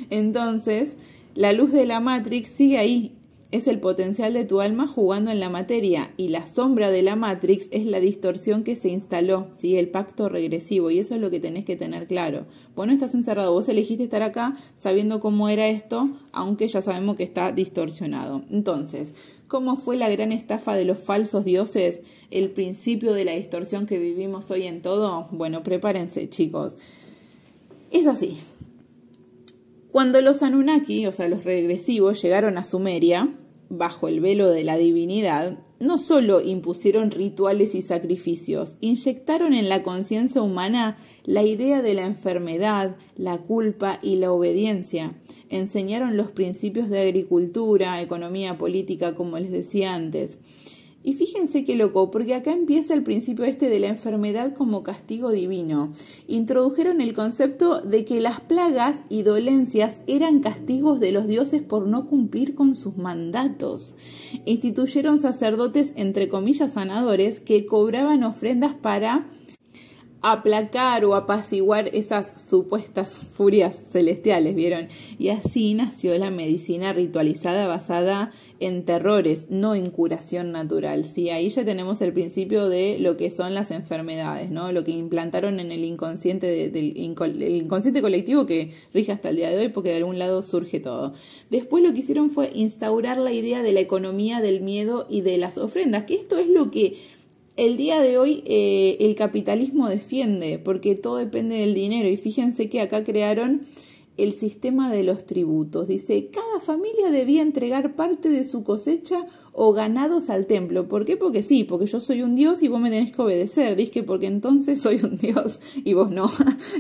Entonces, la luz de la Matrix sigue ahí. es el potencial de tu alma jugando en la materia y la sombra de la Matrix es la distorsión que se instaló, ¿sí? El pacto regresivo, y eso es lo que tenés que tener claro. Vos no estás encerrado, vos elegiste estar acá sabiendo cómo era esto, aunque ya sabemos que está distorsionado. Entonces, ¿cómo fue la gran estafa de los falsos dioses? El principio de la distorsión que vivimos hoy en todo. Bueno, prepárense, chicos. Es así. Cuando los Anunnaki, o sea, los regresivos, llegaron a Sumeria, bajo el velo de la divinidad, no solo impusieron rituales y sacrificios, inyectaron en la conciencia humana la idea de la enfermedad, la culpa y la obediencia. Enseñaron los principios de agricultura, economía, política, como les decía antes. Y fíjense qué loco, porque acá empieza el principio de la enfermedad como castigo divino. Introdujeron el concepto de que las plagas y dolencias eran castigos de los dioses por no cumplir con sus mandatos. Instituyeron sacerdotes, entre comillas, sanadores, que cobraban ofrendas para aplacar o apaciguar esas supuestas furias celestiales, ¿vieron? Y así nació la medicina ritualizada basada en terrores, no en curación natural, ¿sí? Ahí ya tenemos el principio de lo que son las enfermedades, ¿no? Lo que implantaron en el inconsciente el inconsciente colectivo que rige hasta el día de hoy, porque de algún lado surge todo. Después lo que hicieron fue instaurar la idea de la economía del miedo y de las ofrendas, que esto es lo que el día de hoy el capitalismo defiende, porque todo depende del dinero. Y fíjense que acá crearon el sistema de los tributos. Dice, cada familia debía entregar parte de su cosecha o ganados al templo. ¿Por qué? Porque sí, porque yo soy un dios y vos me tenés que obedecer. Dice que porque entonces soy un dios y vos no.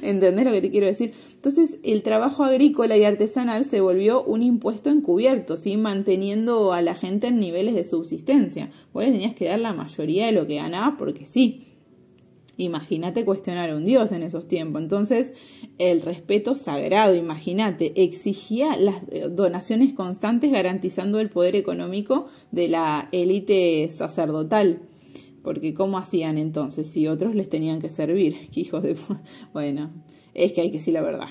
¿Entendés lo que te quiero decir? Entonces el trabajo agrícola y artesanal se volvió un impuesto encubierto, ¿sí? Manteniendo a la gente en niveles de subsistencia. Vos le tenías que dar la mayoría de lo que ganabas porque sí. Imagínate cuestionar a un dios en esos tiempos. Entonces, el respeto sagrado, imagínate, exigía las donaciones constantes garantizando el poder económico de la élite sacerdotal. Porque ¿cómo hacían entonces si otros les tenían que servir? ¿Qué hijos de... Bueno, es que hay que decir la verdad.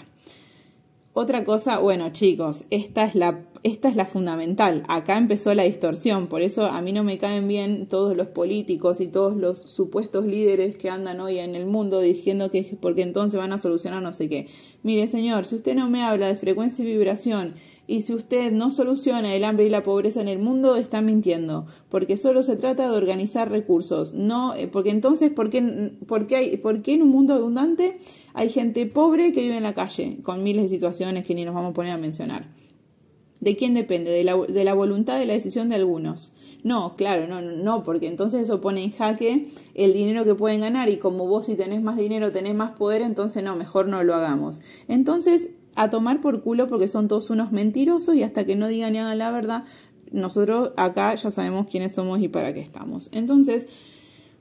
Otra cosa, bueno chicos, esta es la fundamental. Acá empezó la distorsión, por eso a mí no me caen bien todos los políticos y todos los supuestos líderes que andan hoy en el mundo diciendo que es porque entonces van a solucionar no sé qué. Mire señor, si usted no me habla de frecuencia y vibración y si usted no soluciona el hambre y la pobreza en el mundo, está mintiendo, porque solo se trata de organizar recursos, no, porque entonces, ¿por qué en un mundo abundante hay gente pobre que vive en la calle, con miles de situaciones que ni nos vamos a poner a mencionar? ¿De quién depende? De la voluntad de la decisión de algunos. No, claro, no, porque entonces eso pone en jaque el dinero que pueden ganar y como vos si tenés más dinero, tenés más poder, entonces no, mejor no lo hagamos. Entonces, a tomar por culo porque son todos unos mentirosos y hasta que no digan ni hagan la verdad, nosotros acá ya sabemos quiénes somos y para qué estamos. Entonces,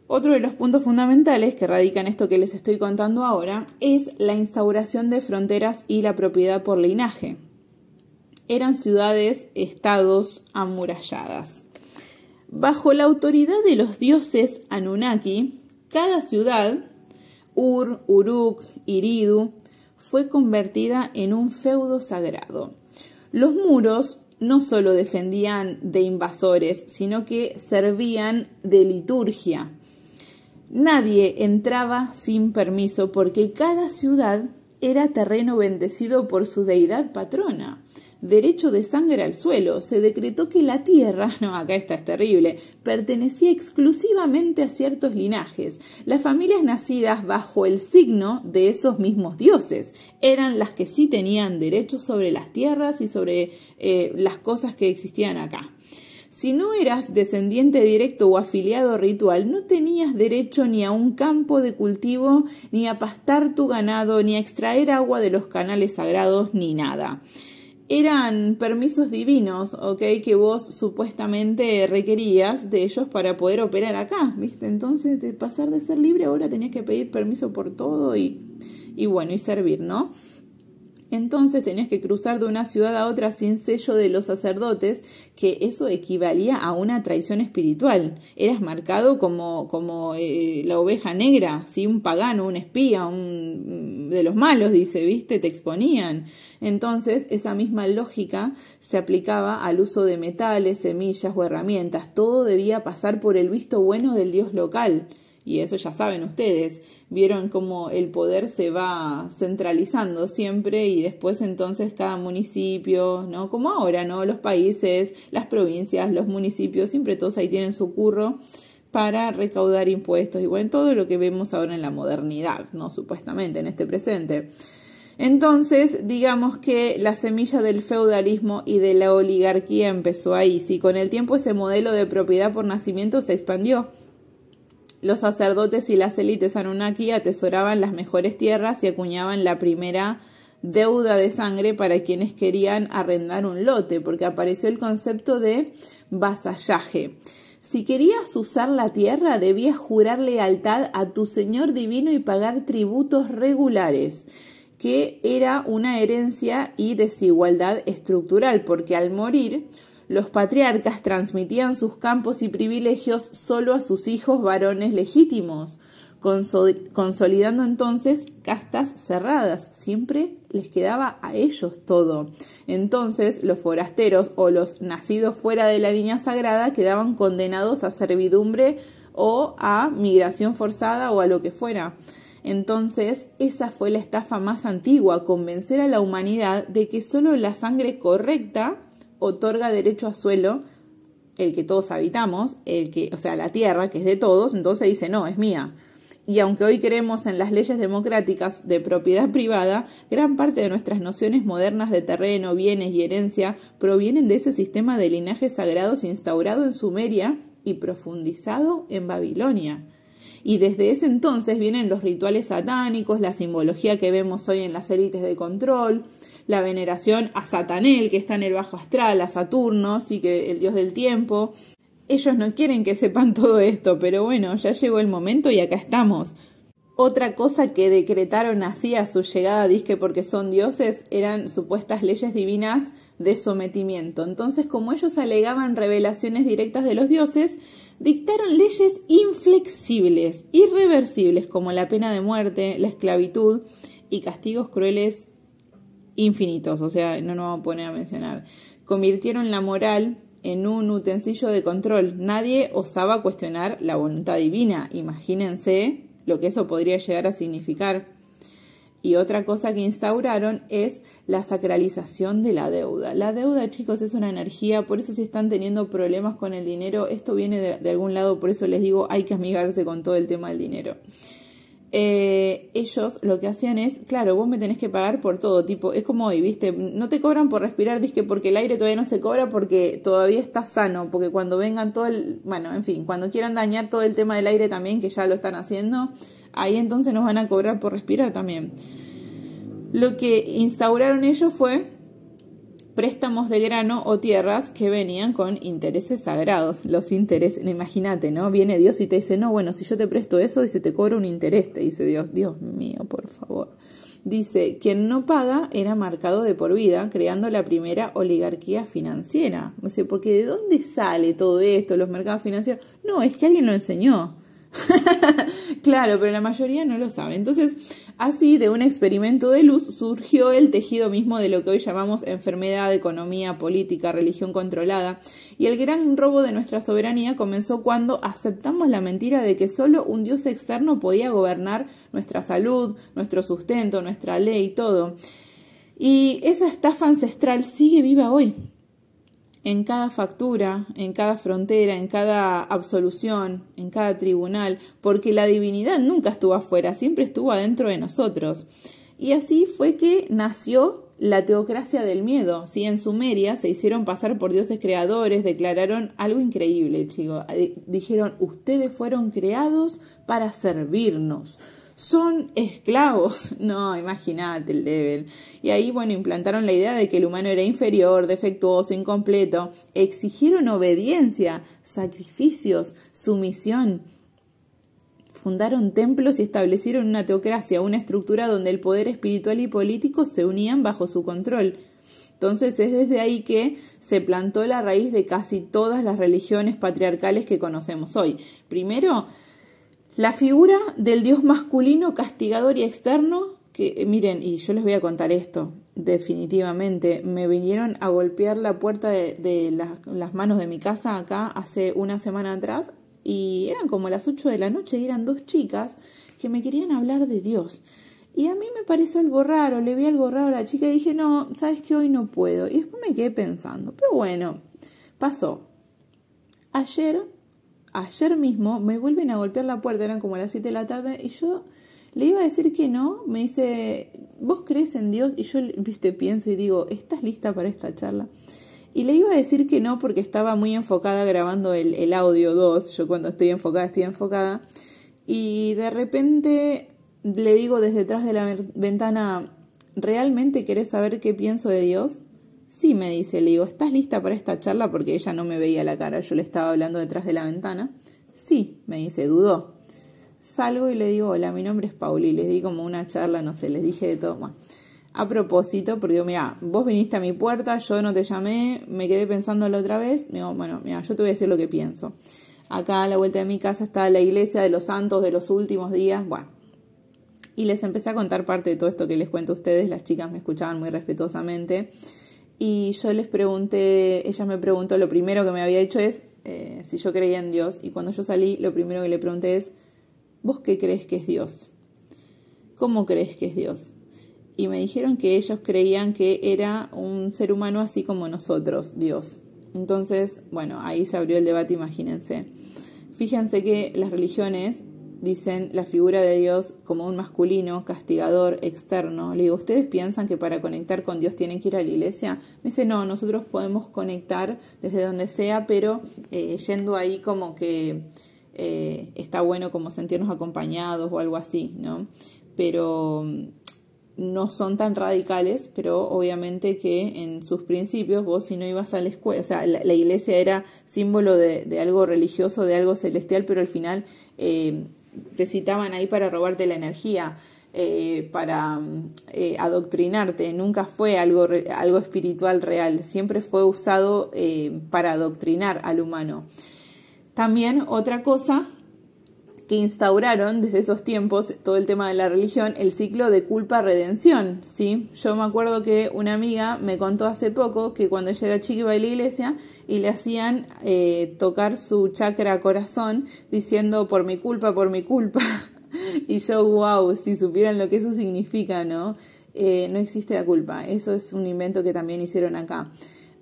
otro de los puntos fundamentales que radica en esto que les estoy contando ahora es la instauración de fronteras y la propiedad por linaje. Eran ciudades, estados amuralladas. Bajo la autoridad de los dioses Anunnaki, cada ciudad, Ur, Uruk, Iridu, fue convertida en un feudo sagrado. Los muros no solo defendían de invasores, sino que servían de liturgia. Nadie entraba sin permiso porque cada ciudad era terreno bendecido por su deidad patrona. Derecho de sangre al suelo, se decretó que la tierra, no, acá esta es terrible, pertenecía exclusivamente a ciertos linajes. Las familias nacidas bajo el signo de esos mismos dioses eran las que sí tenían derechos sobre las tierras y sobre las cosas que existían acá. Si no eras descendiente directo o afiliado ritual, no tenías derecho ni a un campo de cultivo, ni a pastar tu ganado, ni a extraer agua de los canales sagrados, ni nada. Eran permisos divinos, ¿ok? Que vos supuestamente requerías de ellos para poder operar acá, ¿viste? Entonces, de pasar de ser libre, ahora tenías que pedir permiso por todo y bueno, y servir, ¿no? Entonces tenías que cruzar de una ciudad a otra sin sello de los sacerdotes, que eso equivalía a una traición espiritual. Eras marcado como la oveja negra, ¿sí? Un pagano, un espía, de los malos, dice, ¿viste? Te exponían. Entonces esa misma lógica se aplicaba al uso de metales, semillas o herramientas. Todo debía pasar por el visto bueno del dios local. Y eso ya saben ustedes, vieron cómo el poder se va centralizando siempre y después entonces cada municipio, ¿no? Como ahora, ¿no? Los países, las provincias, los municipios, siempre todos ahí tienen su curro para recaudar impuestos. Y bueno, todo lo que vemos ahora en la modernidad, ¿no? Supuestamente, en este presente. Entonces, digamos que la semilla del feudalismo y de la oligarquía empezó ahí. Sí, con el tiempo ese modelo de propiedad por nacimiento se expandió. Los sacerdotes y las élites Anunnaki atesoraban las mejores tierras y acuñaban la primera deuda de sangre para quienes querían arrendar un lote, porque apareció el concepto de vasallaje. Si querías usar la tierra, debías jurar lealtad a tu Señor divino y pagar tributos regulares, que era una herencia y desigualdad estructural, porque al morir los patriarcas transmitían sus campos y privilegios solo a sus hijos varones legítimos, consolidando entonces castas cerradas. Siempre les quedaba a ellos todo. Entonces los forasteros o los nacidos fuera de la línea sagrada quedaban condenados a servidumbre o a migración forzada o a lo que fuera. Entonces esa fue la estafa más antigua, convencer a la humanidad de que solo la sangre correcta otorga derecho a suelo, el que todos habitamos, o sea, la tierra, que es de todos, entonces dice, no, es mía. Y aunque hoy creemos en las leyes democráticas de propiedad privada, gran parte de nuestras nociones modernas de terreno, bienes y herencia provienen de ese sistema de linajes sagrados instaurado en Sumeria y profundizado en Babilonia. Y desde ese entonces vienen los rituales satánicos, la simbología que vemos hoy en las élites de control, la veneración a Satanel, que está en el bajo astral, a Saturno, sí, que el dios del tiempo. Ellos no quieren que sepan todo esto, pero bueno, ya llegó el momento y acá estamos. Otra cosa que decretaron así a su llegada, dizque porque son dioses, eran supuestas leyes divinas de sometimiento. Entonces, como ellos alegaban revelaciones directas de los dioses, dictaron leyes inflexibles, irreversibles, como la pena de muerte, la esclavitud y castigos crueles infinitos, o sea, no nos vamos a poner a mencionar. Convirtieron la moral en un utensilio de control. Nadie osaba cuestionar la voluntad divina. Imagínense lo que eso podría llegar a significar. Y otra cosa que instauraron es la sacralización de la deuda. La deuda, chicos, es una energía, por eso si están teniendo problemas con el dinero, esto viene de algún lado, por eso les digo, hay que amigarse con todo el tema del dinero. Ellos lo que hacían es, claro, vos me tenés que pagar por todo, tipo, es como hoy, ¿viste? No te cobran por respirar, dizque porque el aire todavía no se cobra porque todavía está sano, porque cuando vengan bueno, en fin, cuando quieran dañar todo el tema del aire también, que ya lo están haciendo, ahí entonces nos van a cobrar por respirar también. Lo que instauraron ellos fue préstamos de grano o tierras que venían con intereses sagrados. Los intereses, imagínate, ¿no? Viene Dios y te dice, no, bueno, si yo te presto eso, dice, te cobro un interés, te dice Dios. Dios mío, por favor. Dice, quien no paga era marcado de por vida, creando la primera oligarquía financiera. O sea, porque ¿de dónde sale todo esto, los mercados financieros? No, es que alguien lo enseñó. Claro, pero la mayoría no lo sabe. Entonces, así de un experimento de luz surgió el tejido mismo de lo que hoy llamamos enfermedad, economía, política, religión controlada. Y el gran robo de nuestra soberanía comenzó cuando aceptamos la mentira de que solo un Dios externo podía gobernar nuestra salud, nuestro sustento, nuestra ley y todo. Y esa estafa ancestral sigue viva hoy. En cada factura, en cada frontera, en cada absolución, en cada tribunal, porque la divinidad nunca estuvo afuera, siempre estuvo adentro de nosotros. Y así fue que nació la teocracia del miedo. ¿Sí? En Sumeria se hicieron pasar por dioses creadores, declararon algo increíble, chicos. Dijeron, ustedes fueron creados para servirnos. Son esclavos. No, imagínate el level. Y ahí, bueno, implantaron la idea de que el humano era inferior, defectuoso, incompleto. Exigieron obediencia, sacrificios, sumisión. Fundaron templos y establecieron una teocracia, una estructura donde el poder espiritual y político se unían bajo su control. Entonces es desde ahí que se plantó la raíz de casi todas las religiones patriarcales que conocemos hoy. Primero, la figura del dios masculino castigador y externo, que miren, y yo les voy a contar esto, definitivamente, me vinieron a golpear la puerta de las manos de mi casa acá hace una semana atrás, y eran como las 8 de la noche y eran 2 chicas que me querían hablar de Dios. Y a mí me pareció algo raro, le vi algo raro a la chica y dije, no, sabes que hoy no puedo. Y después me quedé pensando, pero bueno, pasó. Ayer mismo me vuelven a golpear la puerta, eran como las 7 de la tarde, y yo le iba a decir que no, me dice, ¿vos crees en Dios? Y yo, pienso y digo, ¿estás lista para esta charla? Y le iba a decir que no porque estaba muy enfocada grabando el audio 2, yo cuando estoy enfocada, y de repente le digo desde detrás de la ventana, ¿realmente querés saber qué pienso de Dios? Sí, me dice, le digo, ¿estás lista para esta charla? Porque ella no me veía la cara, yo le estaba hablando detrás de la ventana. Sí, me dice, dudó. Salgo y le digo, hola, mi nombre es Pauli, y les di como una charla, no sé, les dije de todo. Bueno, a propósito, porque digo, mira, vos viniste a mi puerta, yo no te llamé, me quedé pensándolo otra vez. Digo, bueno, mira, yo te voy a decir lo que pienso. Acá a la vuelta de mi casa está la iglesia de los santos de los últimos días, bueno. Y les empecé a contar parte de todo esto que les cuento a ustedes, las chicas me escuchaban muy respetuosamente. Y yo les pregunté, ella me preguntó, lo primero que me había dicho es si yo creía en Dios. Y cuando yo salí, lo primero que le pregunté es, ¿vos qué crees que es Dios? ¿Cómo crees que es Dios? Y me dijeron que ellos creían que era un ser humano así como nosotros, Dios. Entonces, bueno, ahí se abrió el debate, imagínense. Fíjense que las religiones dicen la figura de Dios como un masculino, castigador, externo. Le digo, ¿ustedes piensan que para conectar con Dios tienen que ir a la iglesia? Me dice, no, nosotros podemos conectar desde donde sea, pero yendo ahí como que está bueno como sentirnos acompañados o algo así, ¿no? Pero no son tan radicales, pero obviamente que en sus principios vos si no ibas a la escuela, o sea, la iglesia era símbolo de algo religioso, de algo celestial, pero al final te citaban ahí para robarte la energía, para adoctrinarte. Nunca fue algo espiritual real, siempre fue usado para adoctrinar al humano. También otra cosa que instauraron desde esos tiempos, todo el tema de la religión, el ciclo de culpa-redención, ¿sí? Yo me acuerdo que una amiga me contó hace poco que cuando ella era chica iba a la iglesia y le hacían tocar su chakra corazón diciendo por mi culpa, y yo, wow, si supieran lo que eso significa, ¿no? No existe la culpa, eso es un invento que también hicieron acá.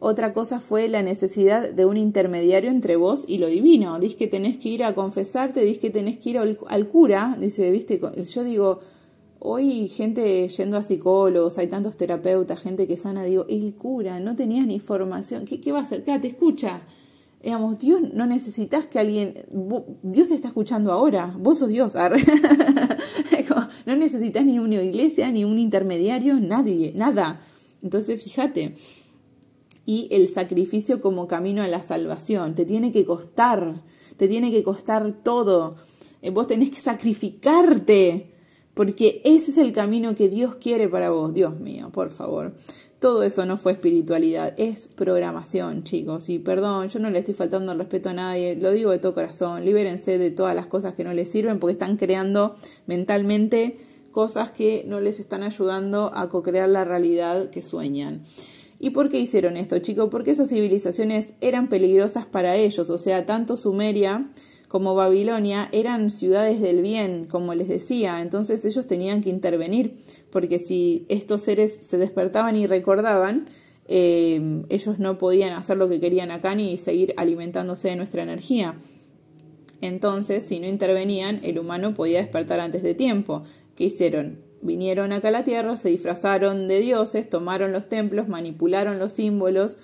Otra cosa fue la necesidad de un intermediario entre vos y lo divino. Dice que tenés que ir a confesarte, dice que tenés que ir al cura. Dice, viste, yo digo, hoy gente yendo a psicólogos, hay tantos terapeutas, gente que sana, digo, el cura, no tenías ni formación. ¿Qué va a hacer? Te escucha. Digamos, Dios, no necesitas que alguien, Dios te está escuchando ahora, vos sos Dios. No necesitas ni una iglesia, ni un intermediario, nadie, nada. Entonces, fíjate. Y el sacrificio como camino a la salvación. Te tiene que costar todo. Vos tenés que sacrificarte, porque ese es el camino que Dios quiere para vos. Dios mío, por favor. Todo eso no fue espiritualidad, es programación, chicos. Y perdón, yo no le estoy faltando el respeto a nadie, lo digo de todo corazón. Libérense de todas las cosas que no les sirven, porque están creando mentalmente cosas que no les están ayudando a co-crear la realidad que sueñan. ¿Y por qué hicieron esto, chicos? Porque esas civilizaciones eran peligrosas para ellos. O sea, tanto Sumeria como Babilonia eran ciudades del bien, como les decía. Entonces ellos tenían que intervenir, porque si estos seres se despertaban y recordaban, ellos no podían hacer lo que querían acá ni seguir alimentándose de nuestra energía. Entonces, si no intervenían, el humano podía despertar antes de tiempo. ¿Qué hicieron? Vinieron acá a la tierra, se disfrazaron de dioses, tomaron los templos, manipularon los símbolos,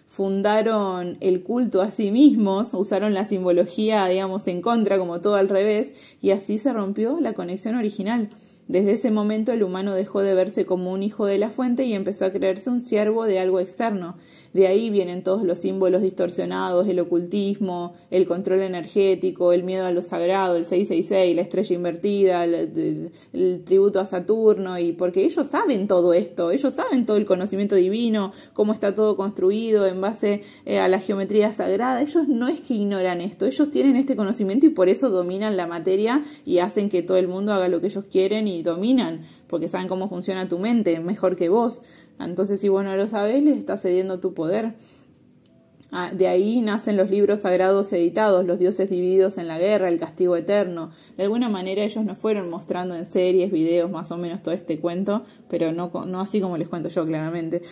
fundaron el culto a sí mismos, usaron la simbología, digamos, en contra, como todo al revés, y así se rompió la conexión original. Desde ese momento el humano dejó de verse como un hijo de la fuente y empezó a creerse un siervo de algo externo. de ahí vienen todos los símbolos distorsionados, el ocultismo, el control energético, el miedo a lo sagrado, el 666, la estrella invertida, el tributo a Saturno, y porque ellos saben todo esto, ellos saben todo el conocimiento divino, cómo está todo construido en base a la geometría sagrada. Ellos no es que ignoran esto, ellos tienen este conocimiento y por eso dominan la materia y hacen que todo el mundo haga lo que ellos quieren y dominan, porque saben cómo funciona tu mente mejor que vos. Entonces, si vos no lo sabés, les estás cediendo tu poder. De ahí nacen los libros sagrados editados, los dioses divididos en la guerra, el castigo eterno. De alguna manera ellos nos fueron mostrando en series, videos, más o menos todo este cuento, pero no así como les cuento yo, claramente,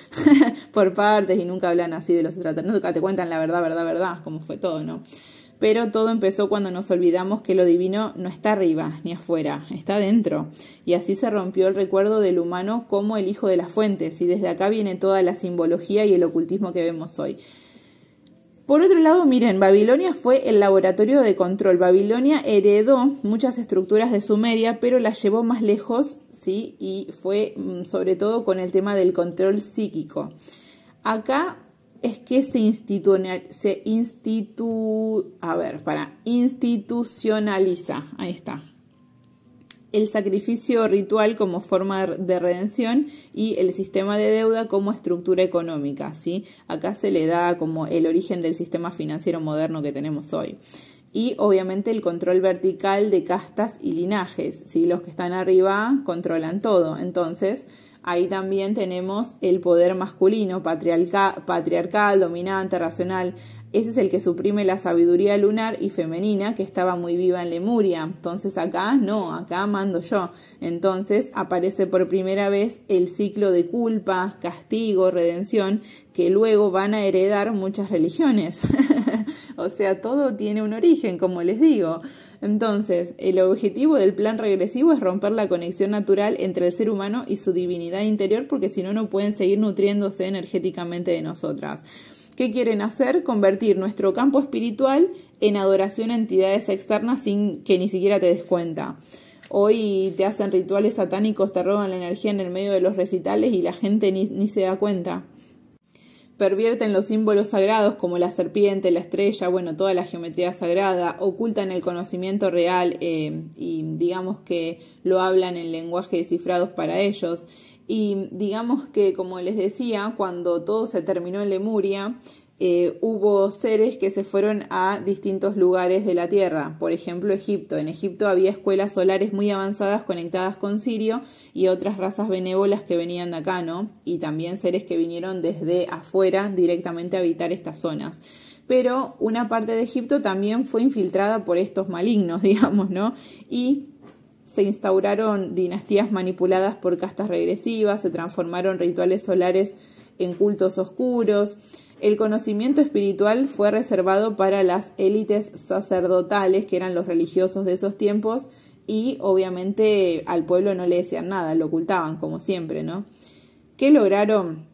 por partes, y nunca hablan así de los extraterrestres, nunca te cuentan la verdad, como fue todo, ¿no? Pero todo empezó cuando nos olvidamos que lo divino no está arriba ni afuera, está dentro. Y así se rompió el recuerdo del humano como el hijo de las fuentes, y desde acá viene toda la simbología y el ocultismo que vemos hoy. Por otro lado, miren, Babilonia fue el laboratorio de control. Babilonia heredó muchas estructuras de Sumeria, pero las llevó más lejos, ¿sí? Y fue sobre todo con el tema del control psíquico. Acá es que se institucionaliza, ahí está, el sacrificio ritual como forma de redención y el sistema de deuda como estructura económica, ¿sí? Acá se le da como el origen del sistema financiero moderno que tenemos hoy. Y obviamente el control vertical de castas y linajes, ¿sí? Los que están arriba controlan todo. Entonces, ahí también tenemos el poder masculino, patriarcal, dominante, racional. Ese es el que suprime la sabiduría lunar y femenina que estaba muy viva en Lemuria. Entonces acá no, acá mando yo. Entonces aparece por primera vez el ciclo de culpa, castigo, redención, que luego van a heredar muchas religiones. O sea, todo tiene un origen, como les digo. Entonces, el objetivo del plan regresivo es romper la conexión natural entre el ser humano y su divinidad interior, porque si no, no pueden seguir nutriéndose energéticamente de nosotras. ¿Qué quieren hacer? Convertir nuestro campo espiritual en adoración a entidades externas sin que ni siquiera te des cuenta. Hoy te hacen rituales satánicos, te roban la energía en el medio de los recitales y la gente ni se da cuenta. Pervierten los símbolos sagrados como la serpiente, la estrella, bueno, toda la geometría sagrada, ocultan el conocimiento real y digamos que lo hablan en lenguaje descifrados para ellos. Y digamos que, como les decía, cuando todo se terminó en Lemuria, hubo seres que se fueron a distintos lugares de la Tierra. Por ejemplo, Egipto. En Egipto había escuelas solares muy avanzadas conectadas con Sirio y otras razas benévolas que venían de acá, ¿no? Y también seres que vinieron desde afuera directamente a habitar estas zonas. Pero una parte de Egipto también fue infiltrada por estos malignos, digamos, ¿no? Y se instauraron dinastías manipuladas por castas regresivas, se transformaron rituales solares en cultos oscuros. El conocimiento espiritual fue reservado para las élites sacerdotales, que eran los religiosos de esos tiempos, y obviamente al pueblo no le decían nada, lo ocultaban como siempre, ¿no? ¿Qué lograron?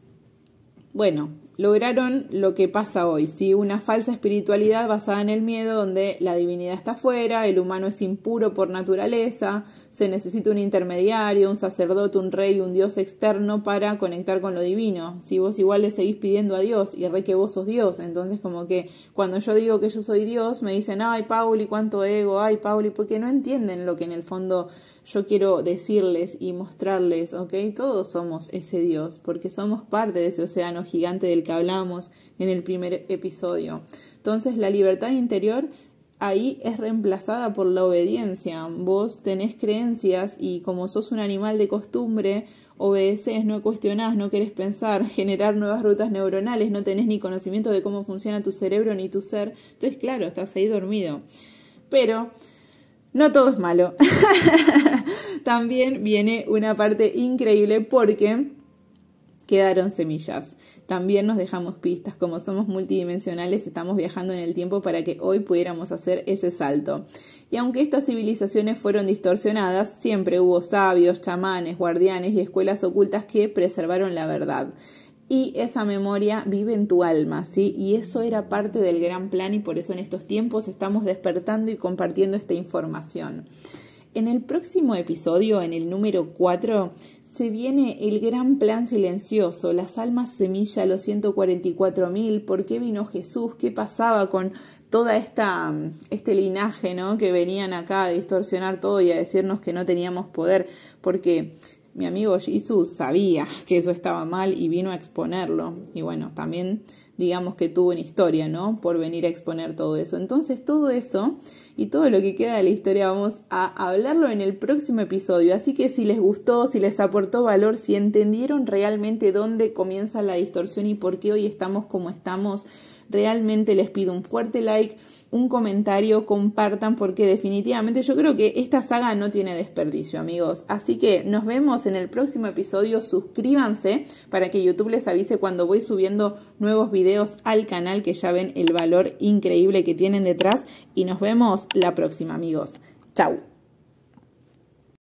Bueno, lograron lo que pasa hoy, ¿sí? Una falsa espiritualidad basada en el miedo, donde la divinidad está afuera, el humano es impuro por naturaleza, se necesita un intermediario, un sacerdote, un rey, un dios externo para conectar con lo divino. Si vos igual le seguís pidiendo a Dios y re que vos sos Dios, entonces como que cuando yo digo que yo soy Dios, me dicen, ay Pauli, cuánto ego, ay Pauli, porque no entienden lo que en el fondo yo quiero decirles y mostrarles, ¿ok? Todos somos ese Dios, porque somos parte de ese océano gigante del que hablamos en el primer episodio. Entonces la libertad interior ahí es reemplazada por la obediencia. Vos tenés creencias y como sos un animal de costumbre, obedeces, no cuestionás, no querés pensar, generar nuevas rutas neuronales, no tenés ni conocimiento de cómo funciona tu cerebro ni tu ser. Entonces, claro, estás ahí dormido. Pero no todo es malo. También viene una parte increíble porque quedaron semillas. También nos dejamos pistas. Como somos multidimensionales, estamos viajando en el tiempo para que hoy pudiéramos hacer ese salto. Y aunque estas civilizaciones fueron distorsionadas, siempre hubo sabios, chamanes, guardianes y escuelas ocultas que preservaron la verdad. Y esa memoria vive en tu alma, ¿sí? Y eso era parte del gran plan y por eso en estos tiempos estamos despertando y compartiendo esta información. En el próximo episodio, en el número 4, se viene el gran plan silencioso, las almas semilla, los 144.000, ¿por qué vino Jesús? ¿Qué pasaba con toda este linaje, ¿no? Que venían acá a distorsionar todo y a decirnos que no teníamos poder? Porque mi amigo Jesús sabía que eso estaba mal y vino a exponerlo. Y bueno, también digamos que tuvo una historia, ¿no? Por venir a exponer todo eso. Entonces todo eso y todo lo que queda de la historia vamos a hablarlo en el próximo episodio. Así que si les gustó, si les aportó valor, si entendieron realmente dónde comienza la distorsión y por qué hoy estamos como estamos, realmente les pido un fuerte like, un comentario, compartan, porque definitivamente yo creo que esta saga no tiene desperdicio, amigos. Así que nos vemos en el próximo episodio. Suscríbanse para que YouTube les avise cuando voy subiendo nuevos videos al canal, que ya ven el valor increíble que tienen detrás. Y nos vemos la próxima, amigos. Chau.